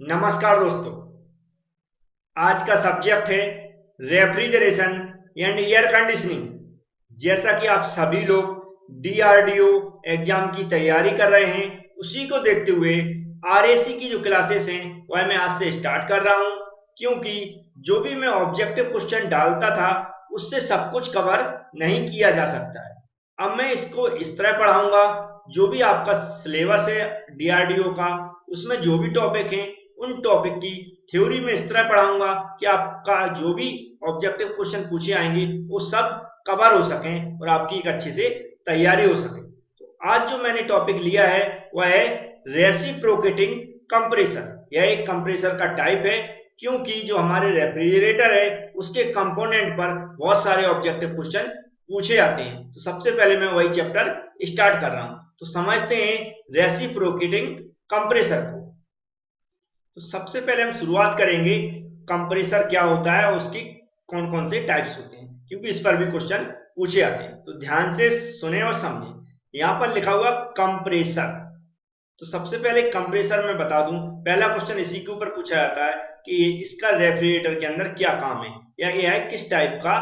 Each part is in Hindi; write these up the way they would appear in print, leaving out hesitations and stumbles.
नमस्कार दोस्तों। आज का सब्जेक्ट है रेफ्रिजरेशन एंड एयर कंडीशनिंग। जैसा कि आप सभी लोग डीआरडीओ एग्जाम की तैयारी कर रहे हैं, उसी को देखते हुए आरएसी की जो क्लासेस हैं वह मैं आज से स्टार्ट कर रहा हूं, क्योंकि जो भी मैं ऑब्जेक्टिव क्वेश्चन डालता था उससे सब कुछ कवर नहीं किया जा सकता है। अब मैं इसको इस तरह पढ़ाऊंगा, जो भी आपका सिलेबस है डीआरडीओ का, उसमें जो भी टॉपिक हैं उन टॉपिक की थ्योरी में इस तरह पढ़ाऊंगा कि आपका जो भी ऑब्जेक्टिव क्वेश्चन पूछे आएंगे वो सब कवर हो सकें और आपकी एक अच्छी से तैयारी हो सके। तो आज जो मैंने टॉपिक लिया है वह है रेसिप्रोकेटिंग कंप्रेसर। यह एक कंप्रेसर का टाइप है, क्योंकि जो हमारे रेफ्रिजरेटर है उसके कंपोनेंट पर बहुत सारे ऑब्जेक्टिव क्वेश्चन पूछे जाते हैं। तो सबसे पहले मैं वही चैप्टर स्टार्ट कर रहा हूं, तो समझते हैं रेसिप्रोकेटिंग कंप्रेसर को। तो सबसे पहले हम शुरुआत करेंगे कंप्रेसर क्या होता है और उसकी कौन कौन से टाइप्स होते हैं, क्योंकि इस पर भी क्वेश्चन पूछे जाते हैं। तो ध्यान से सुने और समझें। यहां पर लिखा हुआ कंप्रेसर। तो सबसे पहले कंप्रेसर में बता दूं, पहला क्वेश्चन इसी के ऊपर पूछा जाता है कि इसका रेफ्रिजरेटर के अंदर क्या काम है, या ये है किस टाइप का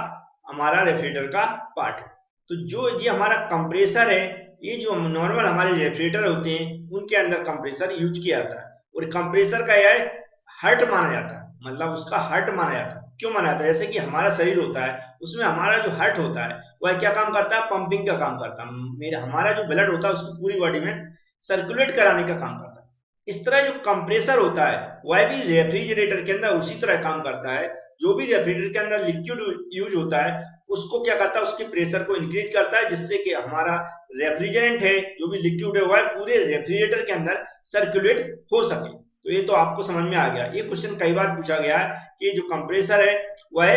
हमारा रेफ्रिजरेटर का पार्ट है। तो जो ये हमारा कंप्रेसर है, ये जो नॉर्मल हमारे रेफ्रिजरेटर होते हैं उनके अंदर कंप्रेसर यूज किया जाता है। और कंप्रेसर का यह हर्ट माना जाता है, मतलब उसका हर्ट माना जाता है। क्यों माना जाता है? जैसे कि हमारा शरीर होता है, उसमें हमारा जो हर्ट होता है वह क्या काम करता है? पंपिंग का काम करता है। मेरा हमारा जो ब्लड होता है उसको पूरी बॉडी में सर्कुलेट कराने का काम करता है। इस तरह जो कंप्रेसर होता है वह भी रेफ्रिजरेटर के अंदर उसी तरह काम करता है। जो भी रेफ्रिजरेटर के अंदर लिक्विड यूज होता है उसको क्या करता है? उसके प्रेशर को इंक्रीज करता है, जिससे कि हमारा रेफ्रिजरेंट है, जो भी लिक्विड है, वह पूरे रेफ्रिजरेटर के अंदर सर्कुलेट हो सके। तो ये तो आपको समझ में आ गया। ये क्वेश्चन कई बार पूछा गया है कि जो कंप्रेसर है वह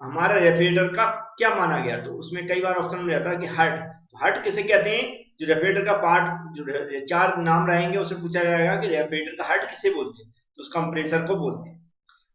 हमारा रेफ्रिजरेटर का क्या माना गया। तो उसमें कई बार ऑप्शन में रहता है कि हर्ट। तो हर्ट किसे कहते हैं? जो रेफ्रिजरेटर का पार्ट, जो चार नाम रहेंगे उससे पूछा जाएगा कि रेफ्रिजरेटर का हर्ट किसे बोलते हैं, तो उस कंप्रेसर को बोलते हैं।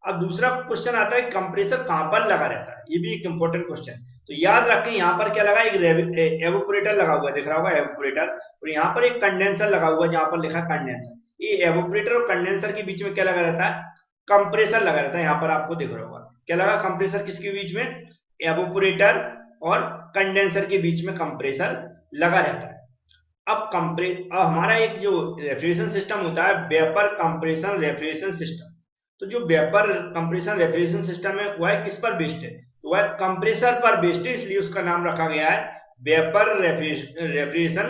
अब दूसरा क्वेश्चन आता है कंप्रेसर कहां पर लगा रहता है। ये भी एक इंपॉर्टेंट क्वेश्चन। तो याद रखें यहाँ पर क्या लगा? एक एवोपरेटर लगा हुआ है, दिख रहा होगा एवोपरेटर, और यहाँ पर एक कंडेंसर लगा हुआ है जहां पर लिखा कंडेंसर। ये एवोपरेटर और कंडेंसर के बीच में क्या लगा रहता है? कंप्रेसर लगा रहता है। यहाँ पर आपको दिख रहा होगा क्या लगा? कंप्रेसर किसके बीच में? एवोपरेटर और कंडेंसर के बीच में कंप्रेसर लगा रहता है। अब हमारा एक जो रेफ्रिजरेशन सिस्टम होता है, वेपर कंप्रेशन रेफ्रिजरेशन सिस्टम। तो जो वेपर कंप्रेशन रेफ्रिजरेशन सिस्टम है वह किस पर बेस्ड है? तो वह कंप्रेसर पर बेस्ड है, इसलिए उसका नाम रखा गया है vapour refrigeration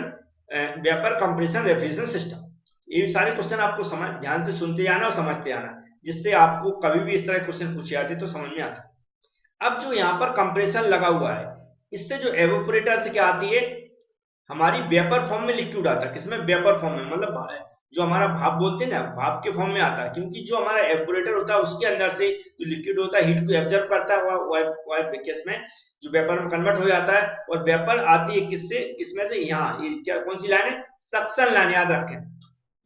vapour compression refrigeration system. ये सारे क्वेश्चन आपको समझ ध्यान से सुनते जाना और समझते जाना, जिससे आपको कभी भी इस तरह क्वेश्चन पूछे जाते तो समझ में आ सके। अब जो यहाँ पर कंप्रेसर लगा हुआ है, इससे जो एवोपरेटर से क्या आती है? हमारी वेपर फॉर्म में लिक्विड आता है। किसमें? वेपर फॉर्म में, मतलब जो हमारा भाप बोलते हैं ना, भाप के फॉर्म में आता है। क्योंकि जो हमारा एवपोरेटर होता है उसके अंदर से जो लिक्विड होता है हीट को एब्जॉर्ब करता है, वह केस में जो वेपर में कन्वर्ट हो जाता है। और वेपर आती है किससे? किसमें से? यहाँ ये क्या कौन सी लाइन है? Suction line. याद रखें,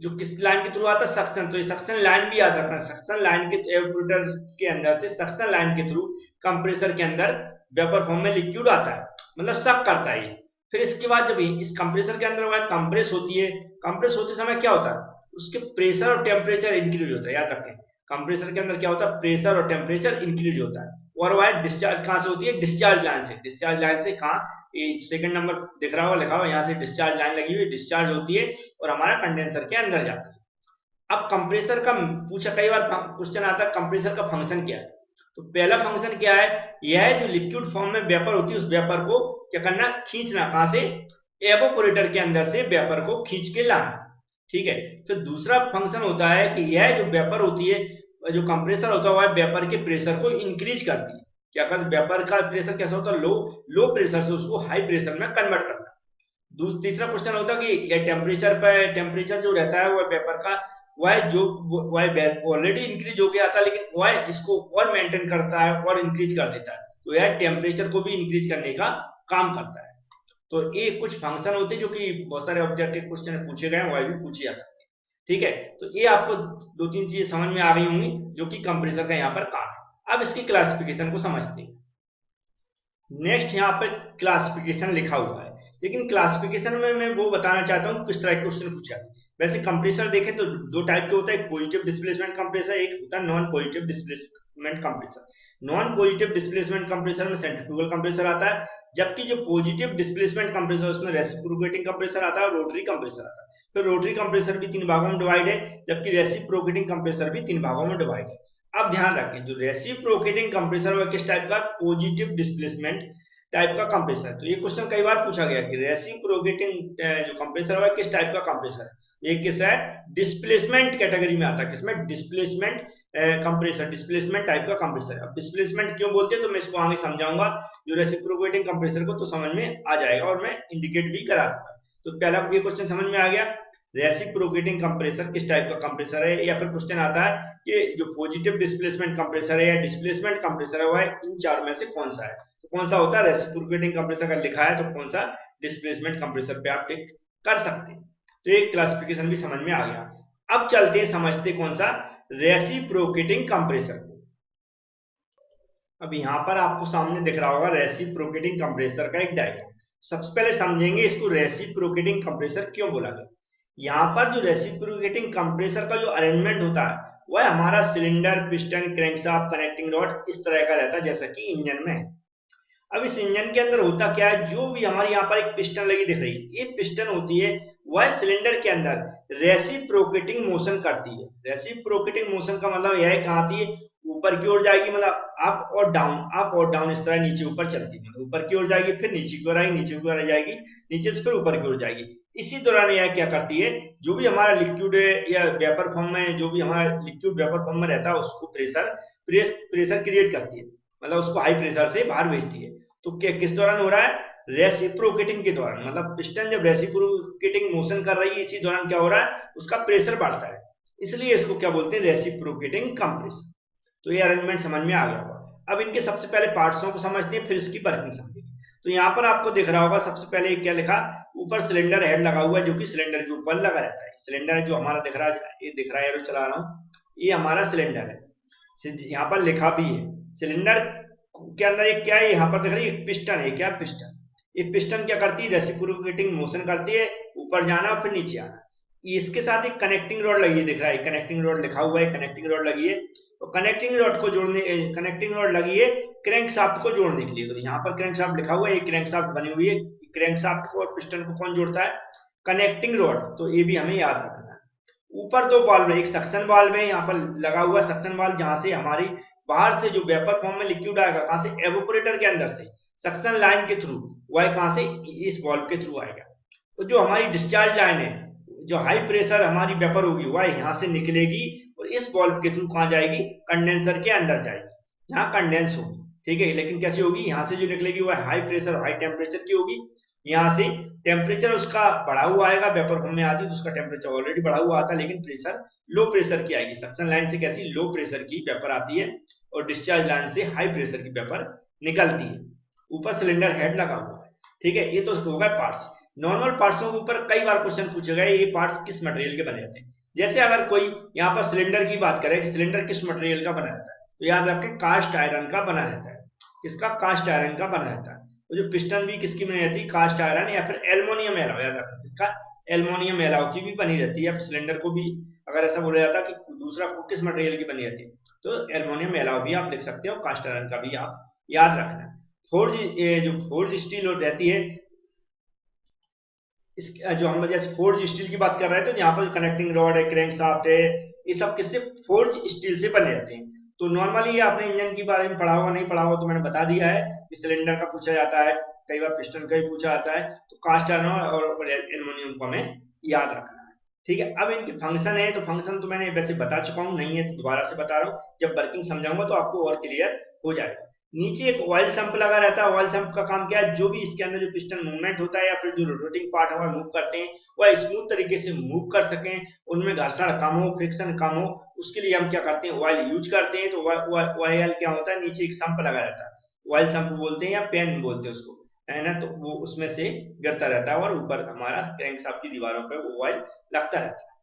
जो किस लाइन के थ्रू आता है? सक्शन। तो ये सक्शन लाइन भी याद रखना। सक्शन लाइन के एवपोरेटर के अंदर से सक्शन लाइन के थ्रू कंप्रेसर के अंदर वेपर फॉर्म में लिक्विड आता है, मतलब सक करता है ये। फिर इसके बाद जब इस कंप्रेसर के अंदर वह कंप्रेस होती है, कंप्रेस होते समय क्या होता है? उसके प्रेशर और टेम्परेचर इंक्रीज होता है। याद रखें, कंप्रेसर के अंदर क्या होता है? प्रेशर और टेम्परेचर इंक्रीज होता है। और वह डिस्चार्ज कहां से होती है? डिस्चार्ज लाइन से। डिस्चार्ज लाइन से कहां? सेकंड नंबर दिख रहा होगा, लिखा हुआ यहाँ से डिस्चार्ज लाइन लगी हुई, डिस्चार्ज होती है और हमारा कंडेंसर के अंदर जाती है। अब कंप्रेसर का पूछा कई बार क्वेश्चन आता है, कंप्रेसर का फंक्शन क्या है? तो पहला फंक्शन क्या है? यह जो लिक्विड फॉर्म में वेपर होती है उस वेपर को क्या करना? खींचना। कहां से? एवोपोरेटर के अंदर से वेपर को खींच के लाना। ठीक है। फिर दूसरा फंक्शन होता है कि यह जो वेपर होती है, जो कंप्रेसर होता है, वह वेपर के प्रेशर को इंक्रीज करती है। क्या करती? वेपर का प्रेशर कैसा होता है? लो प्रेशर से उसको हाई प्रेशर में कन्वर्ट करना। तीसरा क्वेश्चन होता है कि टेम्परेचर पर, टेम्परेचर जो रहता है वह वेपर का, वह ऑलरेडी इंक्रीज हो गया था, लेकिन वह इसको और मेंटेन करता है और इंक्रीज कर देता है। तो यह टेम्परेचर को भी इंक्रीज करने का काम करता है। तो ये कुछ फंक्शन होते हैं जो कि बहुत सारे ऑब्जेक्टिव क्वेश्चन पूछे गए हैं, वह भी पूछे जा सकते हैं। ठीक है। तो ये आपको दो तीन चीजें समझ में आ गई होंगी जो कि कंप्रेसर का यहाँ पर काम है। अब इसकी क्लासिफिकेशन को समझते हैं। नेक्स्ट यहाँ पर क्लासिफिकेशन लिखा हुआ है, लेकिन क्लासिफिकेशन में मैं वो बताना चाहता हूँ किस तरह के क्वेश्चन पूछा है। वैसे कंप्रेसर देखें तो दो टाइप के होता है, एक पॉजिटिव डिस्प्लेसमेंट कंप्रेसर, एक होता है non positive displacement compressor. Non positive displacement compressor में सेंट्रीफ्यूगल कंप्रेसर आता है, जबकि जो पॉजिटिव डिस्प्लेसमेंट कंप्रेसर उसमें रेसिप्रोकेटिंग कंप्रेसर आता है और रोटरी कंप्रेसर आता है। तो रोटरी कंप्रेसर भी 3 भागों में डिवाइड है, जबकि रेसिप्रोकेटिंग कंप्रेसर भी 3 भागों में डिवाइड है। अब ध्यान रखें, जो रेसिप्रोकेटिंग कंप्रेसर वो किस टाइप का, पॉजिटिव डिस्प्लेसमेंट टाइप का कंप्रेसर। तो ये क्वेश्चन कई बार पूछा गया कि रेसिप्रोकेटिंग जो कंप्रेसर है किस टाइप का कंप्रेसर है। ये किस है, डिस्प्लेसमेंट कैटेगरी में आता है, किसमें, डिस्प्लेसमेंट कंप्रेसर, डिस्प्लेसमेंट टाइप का कंप्रेसर। अब डिस्प्लेसमेंट क्यों बोलते हैं तो मैं इसको आगे समझाऊंगा, जो रेसिप्रोकेटिंग कंप्रेसर को तो समझ में आ जाएगा और मैं इंडिकेट भी करा दूंगा। तो पहला ये क्वेश्चन समझ में आ गया, रेसिप्रोकेटिंग कंप्रेसर किस टाइप का कंप्रेसर है। या फिर क्वेश्चन आता है कि जो पॉजिटिव डिस्प्लेसमेंट कंप्रेसर है या डिस्प्लेसमेंट कंप्रेसर है वह इन चार में से कौन सा है। तो कौन सा होता है, रेसिप्रोकेटिंग कंप्रेसर का लिखा है तो कौन सा, डिस्प्लेसमेंट कंप्रेसर पे आप टिक कर सकते हैं। तो एक क्लासिफिकेशन भी समझ में आ गया। अब चलते हैं समझते कौन सा, रेसिप्रोकेटिंग कंप्रेसर को। अब यहां पर आपको सामने दिख रहा होगा रेसिप्रोकेटिंग कंप्रेसर का एक डायग्राम। सबसे पहले समझेंगे इसको रेसिप्रोकेटिंग कंप्रेसर क्यों बोला गया। यहाँ पर जो रेसिप्रोकेटिंग कंप्रेसर का जो अरेंजमेंट होता है वह हमारा cylinder, piston, crankshaft, connecting rod इस तरह का रहता है जैसा कि इंजन में है। अब इस इंजन के अंदर होता क्या है, जो भी हमारी यहाँ पर एक पिस्टन लगी दिख रही है, ये पिस्टन होती है वह सिलेंडर के अंदर रेसिप्रोकेटिंग मोशन करती है। रेसिप्रोकेटिंग मोशन का मतलब यह है कहाँ आती है, ऊपर की ओर जाएगी, मतलब अप और डाउन, अप और डाउन इस तरह नीचे ऊपर चलती है, मतलब ऊपर की ओर जाएगी फिर नीचे की ओर आएगी, नीचे की ओर जाएगी, नीचे से फिर ऊपर की ओर जाएगी। इसी दौरान यह क्या करती है, जो भी हमारा लिक्विड या वेपर फॉर्म में, जो भी हमारा लिक्विड वेपर फॉर्म में रहता है उसको प्रेशर क्रिएट करती है, मतलब उसको हाई प्रेशर से बाहर भेजती है। तो क्या किस दौरान हो रहा है, रेसिप्रोकेटिंग के दौरान, मतलब पिस्टन जब रेसिप्रोकेटिंग मोशन कर रही है इसी दौरान क्या हो रहा है, उसका प्रेशर बढ़ता है, इसलिए इसको क्या बोलते हैं, रेसिप्रोकेटिंग कंप्रेसर। तो ये अरेंजमेंट समझ में आ गया होगा। अब इनके सबसे पहले पार्ट्सों को समझते हैं, फिर इसकी वर्किंग समझेंगे। तो यहाँ पर आपको दिख रहा होगा सबसे पहले क्या लिखा, ऊपर सिलेंडर हेड लगा हुआ है जो कि सिलेंडर के ऊपर लगा रहता है। सिलेंडर जो हमारा दिख रहा है, ये दिख रहा है, एरो चला रहा हूँ, ये हमारा सिलेंडर है। यहाँ पर लिखा भी है सिलेंडर के अंदर एक क्या है, यहाँ पर दिख रही है पिस्टन है, क्या पिस्टन, ये पिस्टन क्या करती है, रेसिप्रोकेटिंग मोशन करती है, ऊपर जाना और फिर नीचे आना। इसके साथ एक कनेक्टिंग रॉड लगी है, दिख रहा है कनेक्टिंग रॉड लिखा हुआ है, कनेक्टिंग रॉड लगी है। तो कनेक्टिंग रॉड को जोड़ने, कनेक्टिंग रॉड लगी है क्रैंकशाफ्ट को जोड़ने के लिए। तो यहाँ पर क्रैंकशाफ्ट लिखा हुआ है, एक क्रैंकशाफ्ट बनी हुई है, क्रैंकशाफ्ट को और पिस्टन को कौन जोड़ता है, कनेक्टिंग रॉड। तो ये भी हमें याद रखना है। ऊपर दो वाल्व है, एक सक्शन वाल्व है यहाँ पर लगा हुआ, सक्शन वाल्व जहां से हमारी बाहर से जो वेपर फॉर्म में लिक्विड आएगा, कहां से, एवोपोरेटर के अंदर से, सक्शन लाइन के थ्रू, वह कहां से, इस वाल्व के थ्रू आएगा। तो जो हमारी डिस्चार्ज लाइन है, जो हाई प्रेशर हमारी वेपर होगी वह यहाँ से निकलेगी और इस वाल्व के थ्रू कहां जाएगी, कंडेंसर के अंदर जाएगी, जहां कंडेंस होगी। ठीक है, लेकिन कैसे होगी, यहाँ से जो निकलेगी वह हाई प्रेशर हाई टेम्परेचर की होगी। यहाँ से टेम्परेचर उसका बढ़ा हुआ आएगा, वेपर फॉर्म में आती है तो उसका टेम्परेचर ऑलरेडी बढ़ा हुआ आता है, लेकिन प्रेशर लो प्रेशर की आएगी। सक्शन लाइन से कैसी, लो प्रेशर की वेपर आती है और डिस्चार्ज लाइन से हाई प्रेशर की वेपर निकलती है। ऊपर सिलेंडर हेड लगा हुआ है। ठीक है, ये तो हो गए पार्ट्स। नॉर्मल पार्ट्सों के ऊपर कई बार क्वेश्चन पूछे गए, ये पार्ट्स किस मटेरियल के बने रहते हैं। जैसे अगर कोई यहाँ पर सिलेंडर की बात करें कि सिलेंडर किस मटेरियल का बना रहता है, तो याद रखें कास्ट आयरन का बना रहता है। किसका, कास्ट आयरन का बना रहता है। तो जो पिस्टन भी किसकी बनी रहती है, कास्ट आयरन या फिर एल्युमिनियम एलॉय, याद रखें इसका एल्युमिनियम एलॉय की भी बनी रहती है। सिलेंडर को भी अगर ऐसा बोला जाता कि दूसरा किस मटेरियल की बनी रहती है, तो एल्युमिनियम एलॉय भी आप लिख सकते हो, कास्ट आयरन का भी आप याद रखना। जो फोर्ज स्टील रहती है, इस जो हम जैसे फोर्ज स्टील की बात कर रहे थे, तो यहाँ पर कनेक्टिंग रॉड है, क्रैंकशाफ्ट है, ये सब किससे, फोर्ज स्टील से बने रहते हैं। तो नॉर्मली ये आपने इंजन के बारे में पढ़ा हुआ, नहीं पढ़ा हुआ तो मैंने बता दिया है कि सिलेंडर का पूछा जाता है, कई बार पिस्टन का भी पूछा जाता है, तो कास्ट आयरन और एल्युमिनियम को हमें याद रखना है। ठीक है, अब इनके फंक्शन है, तो फंक्शन तो मैंने वैसे बता चुका हूँ, नहीं है तो दोबारा से बता रहा हूँ, जब वर्किंग समझाऊंगा तो आपको और क्लियर हो जाएगा। नीचे एक ऑयल संप लगा रहता है। ऑयल संप का काम क्या है, जो भी इसके अंदर जो पिस्टन मूवमेंट होता है या फिर जो रोटेटिंग पार्ट है मूव करते हैं, वह स्मूथ तरीके से मूव कर सकें, उनमें घर्षण कम हो, फ्रिक्शन कम हो, उसके लिए हम क्या करते हैं, ऑयल यूज करते हैं। तो ऑयल क्या होता है, नीचे एक संप लगा रहता है, ऑयल संप बोलते हैं या पेन बोलते हैं उसको, है ना। तो वो उसमें से गिरता रहता है और ऊपर हमारा क्रैंकशाफ्ट की दीवारों पर वो ऑयल लगता रहता है।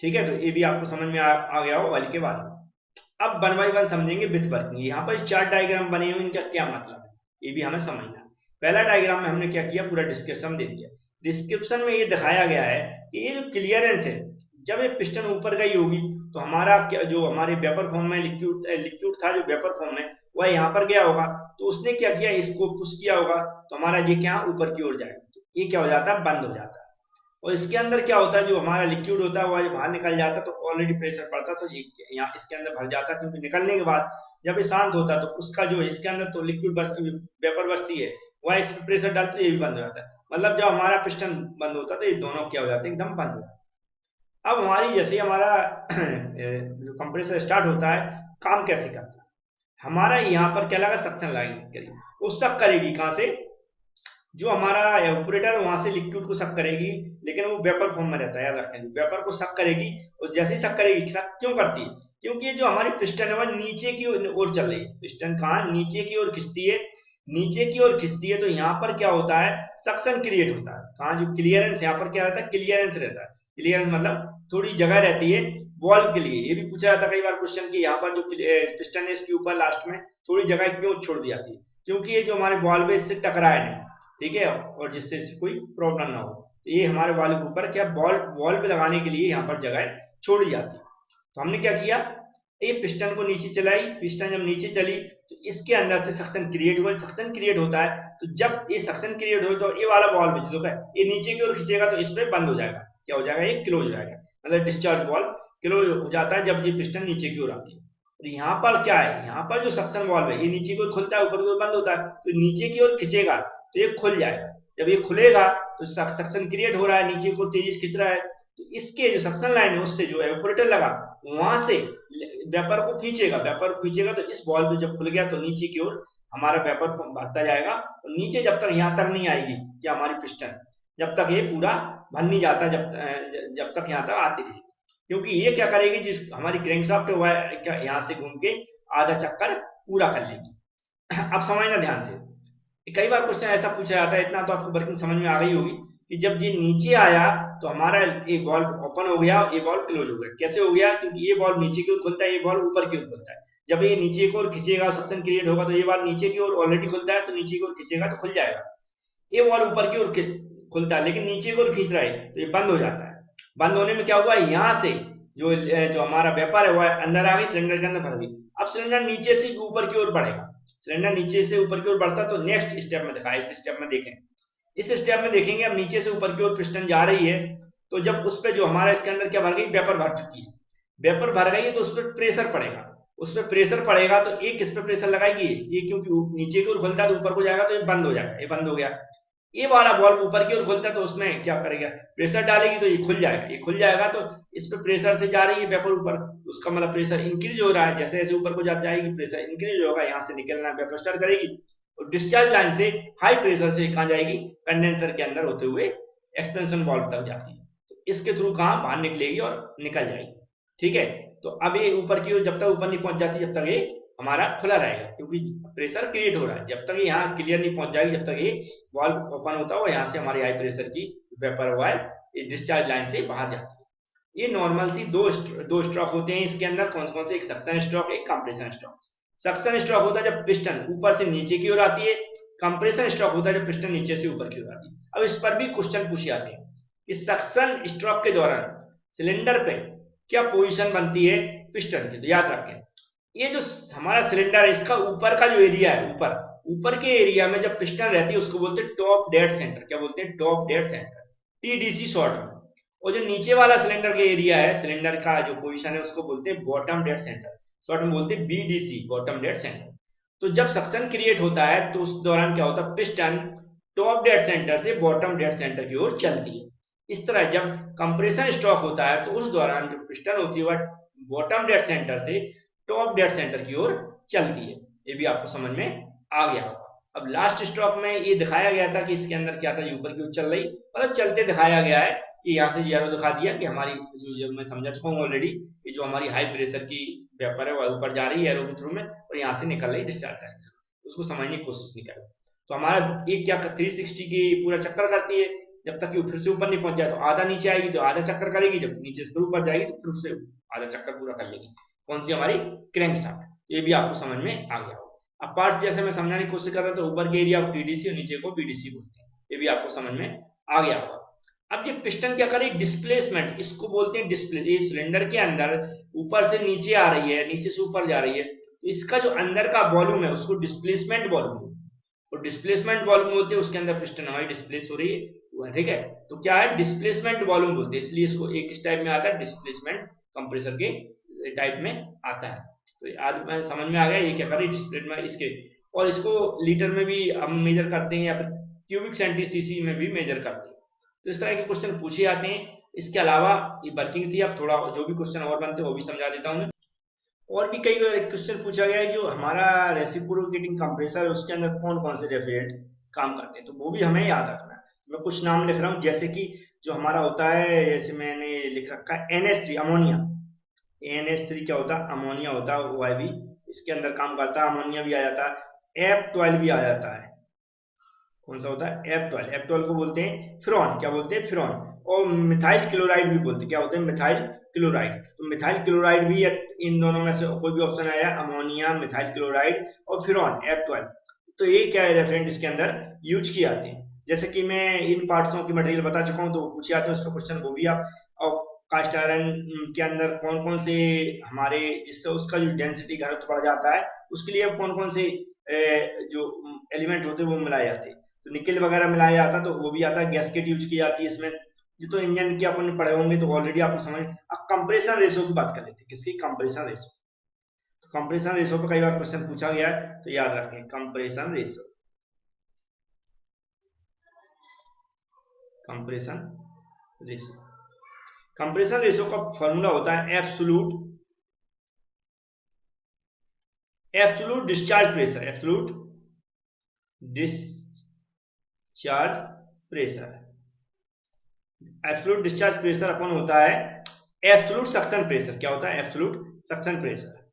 ठीक है, तो ये भी आपको समझ में आ गया हो ऑयल के बारे में। अब 1 बाय 1 समझेंगे विथ वर्किंग। यहाँ पर 4 डायग्राम बने हुए, इनका क्या मतलब है ये भी हमें समझना है। पहला डायग्राम में हमने क्या किया, पूरा डिस्क्रिप्शन दे दिया। डिस्क्रिप्शन में ये दिखाया गया है कि ये जो क्लियरेंस है, जब ये पिस्टन ऊपर गई होगी तो हमारा जो हमारे वेपर फॉर्म में लिक्विड था, जो वेपर फॉर्म में, वह यहाँ पर गया होगा। तो उसने क्या किया, इसको पुश किया होगा, तो हमारा ये क्या ऊपर की ओर जाएगा, तो ये क्या हो जाता है, बंद हो जाता है। और इसके अंदर क्या होता है, जो हमारा लिक्विड होता है वह बाहर निकल जाता है, तो ऑलरेडी प्रेशर पड़ता है, तो ये यहाँ इसके अंदर भर जाता है, क्योंकि निकलने के बाद जब ये शांत होता है तो उसका जो इसके अंदर तो लिक्विड वेपर बचती है, वह इस पर प्रेशर डालते है, ये भी बंद हो जाता है। मतलब जब हमारा पिस्टन बंद होता है तो ये दोनों क्या हो जाते हैं, एकदम बंद हो जाते हैं। अब हमारी जैसे हमारा जो कंप्रेसर स्टार्ट होता है, काम कैसे करता है, हमारा यहाँ पर क्या लगा, सक्शन लाइन करेगी, वो सक करेगी कहाँ से, जो हमारा एवापोरेटर वहां से लिक्विड को सक करेगी, लेकिन वो वेपर फॉर्म में रहता है, याद रखें, वेपर को सक करेगी। और जैसे ही सक करेगी, सक क्यों करती है, क्योंकि ये जो हमारी पिस्टन है वह नीचे की ओर चल रही है, पिस्टन कहाँ, नीचे की ओर खिंचती है, नीचे की ओर खिंचती है, तो यहाँ पर क्या होता है, सक्शन क्रिएट होता है। कहाँ, जो क्लियरेंस यहाँ पर क्या रहता है, क्लियरेंस रहता है। क्लियरेंस मतलब थोड़ी जगह रहती है वॉल्व के लिए। ये भी पूछा जाता है कई बार क्वेश्चन कि यहाँ पर जो पिस्टन है इसके ऊपर लास्ट में थोड़ी जगह क्यों छोड़ दी जाती है, क्योंकि ये जो हमारे वॉल्व है इससे टकराए नहीं, ठीक है, और जिससे कोई प्रॉब्लम ना हो। तो ये हमारे वाल्व के ऊपर क्या बॉल पे लगाने के लिए यहाँ पर जगह छोड़ी जाती है। तो हमने क्या किया, ये पिस्टन को नीचे चलाई, पिस्टन जब नीचे चली तो इसके अंदर से सक्शन क्रिएट हुआ। सक्शन क्रिएट होता है तो जब ये सक्शन क्रिएट हो तो ये वाला वाल्व जो है ये नीचे की ओर खींचेगा, तो इस पे बंद हो जाएगा, क्या हो जाएगा, ये क्लोज हो जाएगा, मतलब डिस्चार्ज वाल्व क्लोज हो जाता है जब ये पिस्टन नीचे की ओर आती है। और यहाँ पर क्या है, यहाँ पर जो सक्शन वाल्व है ये नीचे की ओर खुलता है, ऊपर की ओर बंद होता है, तो नीचे की ओर खींचेगा तो ये खुल जाएगा। जब ये खुलेगा तो सक्शन क्रिएट हो रहा है, नीचे को तेजी से खींच रहा है, तो इसके जो सक्शन लाइन है उससे जो एवापोरेटर लगा वहां से वेपर को खींचेगा, वेपर खींचेगा, तो इस बॉल पे जब खुल गया तो नीचे की ओर हमारा वेपर भरता जाएगा। और नीचे जब तक यहाँ तक नहीं आएगी क्या हमारी पिस्टन, जब तक ये पूरा भर नहीं जाता, जब तक यहाँ तक आती रहेगी, क्योंकि ये क्या करेगी, जिस हमारी क्रैंकशाफ्ट है वह क्या यहाँ से घूम के आधा चक्कर पूरा कर लेगी। अब समझना ध्यान से, कई बार क्वेश्चन ऐसा पूछा जाता है, इतना तो आपको वर्किंग समझ में आ गई होगी कि जब ये नीचे आया तो हमारा ये वॉल्व ओपन हो गया, ये वॉल्व क्लोज हो गया। कैसे हो गया, क्योंकि ये वॉल्व नीचे की ओर खुलता है, ये वॉल्व ऊपर की ओर खुलता है। जब ये नीचे की ओर खींचेगा, सक्शन क्रिएट होगा, तो ये वॉल्व नीचे की ओर ऑलरेडी खुलता है, तो नीचे की ओर खींचेगा तो खुल जाएगा। ये वॉल्व ऊपर की ओर खुलता है लेकिन नीचे की ओर खींच रहा है तो ये बंद हो जाता है। बंद होने में क्या हुआ, यहाँ से जो हमारा व्यापार है वह अंदर आ गई, सिलेंडर के अंदर भर गई। अब सिलेंडर नीचे से ऊपर की ओर बढ़ेगा, सिलेंडर नीचे से ऊपर की ओर बढ़ता, तो नेक्स्ट स्टेप में दिखाया, इस स्टेप में देखें, इस स्टेप में देखेंगे अब नीचे से ऊपर की ओर पिस्टन जा रही है, तो जब उस पर जो हमारा इसके अंदर क्या भर गई, वेपर भर चुकी है, वेपर भर गई है, तो उस पर प्रेशर पड़ेगा, उस पर प्रेशर पड़ेगा, तो एक किस पे प्रेशर लगाएगी, ये क्योंकि नीचे की ओर खुलता है तो ऊपर को जाएगा, तो ये बंद हो जाएगा, ये बंद हो गया। ये वाला बॉल ऊपर की ओर खुलता है तो उसमें क्या करेगा, प्रेशर डालेगी तो ये खुल जाएगा, ये खुल जाएगा, तो इस पे प्रेशर से जा रही है वेपर ऊपर, तो उसका मतलब प्रेशर इंक्रीज हो रहा है, जैसे जैसे ऊपर को जाती जाएगी प्रेशर इंक्रीज होगा, यहाँ से निकलना वेपर स्टार्ट करेगी, और डिस्चार्ज लाइन से हाई प्रेशर से कहाँ जाएगी, कंडेंसर के अंदर होते हुए एक्सपेंशन वाल्व तक जाती है, तो इसके थ्रू कहाँ बाहर निकलेगी और निकल जाएगी, ठीक है। तो अब ये ऊपर की ओर जब तक ऊपर नहीं पहुंच जाती जब तक ये हमारा खुला रहेगा, क्योंकि प्रेशर क्रिएट हो रहा है, जब तक यहाँ क्लियर नहीं पहुंच जाएगी, जब तक ये वाल्व ओपन होता है, यहाँ से हमारी हाई प्रेशर की वेपर वायर डिस्चार्ज लाइन से बाहर जाती है। ये नॉर्मल सी दो स्ट्रोक होते हैं इसके अंदर, कौन कौन से, एक सक्शन स्ट्रोक, एक कंप्रेशन स्ट्रोक। सक्शन स्ट्रोक होता है जब पिस्टन ऊपर से नीचे की ओर आती है, कंप्रेशन स्ट्रोक होता है जब पिस्टन नीचे से ऊपर की ओर आती है। अब इस पर भी क्वेश्चन पूछे जाते हैं कि सक्शन स्ट्रोक के दौरान सिलेंडर पे क्या पोजीशन बनती है पिस्टन की, तो याद रखें ये जो हमारा सिलेंडर है इसका ऊपर का जो एरिया है, ऊपर के एरिया में जब पिस्टन रहती है उसको बोलते हैं टॉप डेड सेंटर, क्या बोलते हैं, top dead centre, TDC short में। और जो नीचे वाला सिलेंडर का एरिया है, सिलेंडर का जो पोजीशन है उसको बोलते हैं बॉटम डेड सेंटर, शॉर्ट में बोलते हैं बीडीसी, बॉटम डेड सेंटर। तो जब सक्शन क्रिएट होता है तो उस दौरान क्या होता है, पिस्टन टॉप डेड सेंटर से बॉटम डेड सेंटर की ओर चलती है। इस तरह जब कंप्रेशन स्ट्रोक होता है तो उस दौरान जो पिस्टन होती है वह बॉटम डेड सेंटर से टॉप डेड सेंटर की ओर चलती है। ये भी आपको समझ में आ गया होगा। अब लास्ट स्ट्रोक में ये दिखाया गया था कि इसके अंदर क्या था, ऊपर की ओर चल रही, मतलब चलते दिखाया गया है कि यहाँ से जीरो दिखा दिया कि हमारी जो मैं समझा चुका हूँ ऑलरेडी, ये जो हमारी हाई प्रेशर की वेपर है वह ऊपर जा रही है एरो के थ्रू में, और यहाँ से निकल रही डिस्चार्ज लाइन, उसको समझने की कोशिश नहीं करें। तो हमारा एक क्या 360 की पूरा चक्कर करती है, जब तक कि फिर से ऊपर नहीं पहुंच जाए तो आधा नीचे आएगी तो आधा चक्कर करेगी, जब नीचे से ऊपर जाएगी तो फिर से आधा चक्कर पूरा कर लेगी। कौन सी, हमारी क्रैंकशाफ्ट। ये भी आपको समझ में आ गया होगा। अब पार्ट्स जैसे मैं समझाने की कोशिश कर रहा हूं तो ऊपर के एरिया को टीडीसी और नीचे को बीडीसी बोलते हैं, ये भी आपको समझ में आ गया होगा। अब ये पिस्टन क्या करे, डिस्प्लेसमेंट, इसको बोलते हैं डिस्प्ले, इस सिलेंडर के अंदर ऊपर से नीचे आ रही है, नीचे से ऊपर जा रही है, तो इसका जो अंदर का वॉल्यूम है उसको डिस्प्लेसमेंट वॉल्यूम बोलते हैं। और डिस्प्लेसमेंट वॉल्यूम बोलते हैं उसके अंदर पिस्टन हमारी डिस्प्लेस हो रही है, ठीक है। तो क्या है, डिस्प्लेसमेंट वॉल्यूम बोलते हैं, इसलिए इसको एक इस टाइप में आता है, डिस्प्लेसमेंट कंप्रेसर के टाइप में आता है। तो आज मैं समझ में आ गया ये क्या कर रही है, डिस्प्लेसमेंट इसके। और इसको लीटर में भी हम मेजर करते हैं या फिर क्यूबिक सेंटीसीसी में भी मेजर करते हैं। तो इस तरह के क्वेश्चन पूछे जाते हैं। इसके अलावा ये वर्किंग थी, अब थोड़ा जो भी क्वेश्चन और बनते हैं वो भी समझा देता हूँ। और भी कई क्वेश्चन पूछा गया है, जो हमारा रेसिप्रोकेटिंग कंप्रेसर है उसके अंदर कौन कौन से रेफ्रिजरेंट काम करते हैं, तो वो भी हमें याद रखना है। मैं कुछ नाम लिख रहा हूँ, जैसे कि जो हमारा होता है, जैसे मैंने लिख रखा है NH3 अमोनिया, NH3 क्या होता है, अमोनिया होता है, वो भी इसके अंदर काम करता है, अमोनिया भी आ जाता है, F12 भी आ जाता है। कौन सा होता है, F12, F12 को बोलते हैं फ्रॉन, क्या बोलते हैं, फ्रॉन। और मिथाइल क्लोराइड भी बोलते हैं, क्या होते हैं, मिथाइल क्लोराइड। तो मिथाइल क्लोराइड भी, इन दोनों में से कोई भी ऑप्शन आया, अमोनिया, मिथाइल क्लोराइड और फ्रॉन, F12। तो ये क्या है, रेफरेंट इसके अंदर यूज किए जाते हैं। जैसे कि मैं इन पार्ट्सों की मटेरियल बता चुका हूँ, तो पूछे जाते हैं उस पर क्वेश्चन, वो भी आप। और कास्ट आयरन के अंदर कौन कौन से हमारे, जिससे उसका जो डेंसिटी घनत्व बढ़ जाता है, उसके लिए कौन कौन से जो एलिमेंट होते हैं वो मिलाए जाते हैं। तो निकल वगैरह मिलाया जाता है, तो वो भी आता है, गैस्केट यूज की जाती है इसमें। ये तो इंजन की अपन पढ़े होंगे, तो ऑलरेडी आपको समझ। अब कंप्रेशन रेशो की बात कर लेते हैं, किसकी, कंप्रेशन रेशो। तो कंप्रेशन रेशो पर कई बार क्वेश्चन पूछा गया है, तो याद रखें compression ratio. Compression ratio, compression ratio का फॉर्मूला होता है absolute discharge pressure, absolute discharge pressure. Absolute discharge pressure अपन होता है एब्सोल्यूट सक्शन प्रेशर। क्या होता है, absolute suction pressure,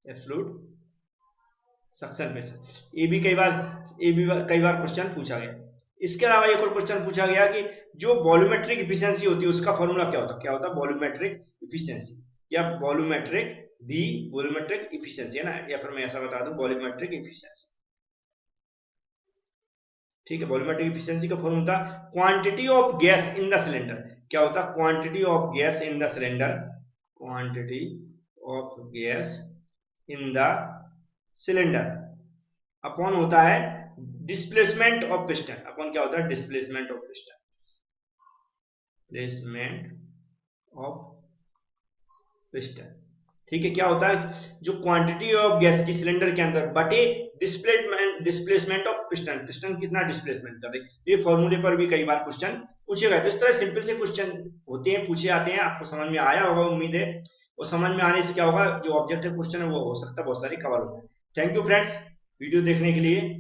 absolute suction pressure. ये भी कई बार क्वेश्चन पूछा गया। इसके अलावा एक और क्वेश्चन पूछा गया कि जो वॉल्यूमेट्रिक इफिशिएंसी होती है उसका फॉर्मूला क्या होता है, क्या होता है, वॉल्यूमेट्रिक इफिशिएंसी, या वॉल्यूमेट्रिक इफिशिएंसी है ना, या फिर मैं ऐसा बता दूं, वॉल्यूमेट्रिक इफिशिएंसी, ठीक है। वॉल्यूमेट्रिक इफिशिएंसी का फॉर्मूला होता है quantity of gas in the cylinder. क्या होता है, quantity of gas in the cylinder, quantity of gas in the cylinder upon होता है डिस्प्लेसमेंट ऑफ पिस्टन, अपॉन क्या होता है, displacement of piston, displacement of piston, ठीक है। क्या होता है, जो क्वांटिटी ऑफ गैस की सिलेंडर के अंदर बटे डिस्प्लेसमेंट ऑफ पिस्टन, पिस्टन कितना डिस्प्लेसमेंट कर रही है। ये फॉर्मूले पर भी कई बार क्वेश्चन पूछे गए। तो इस तरह सिंपल से क्वेश्चन होते हैं, पूछे जाते हैं। आपको समझ में आया होगा उम्मीद है, और समझ में आने से क्या होगा, जो ऑब्जेक्टिव क्वेश्चन है वो हो सकता है बहुत सारे कवर हो जाए। थैंक यू फ्रेंड्स वीडियो देखने के लिए।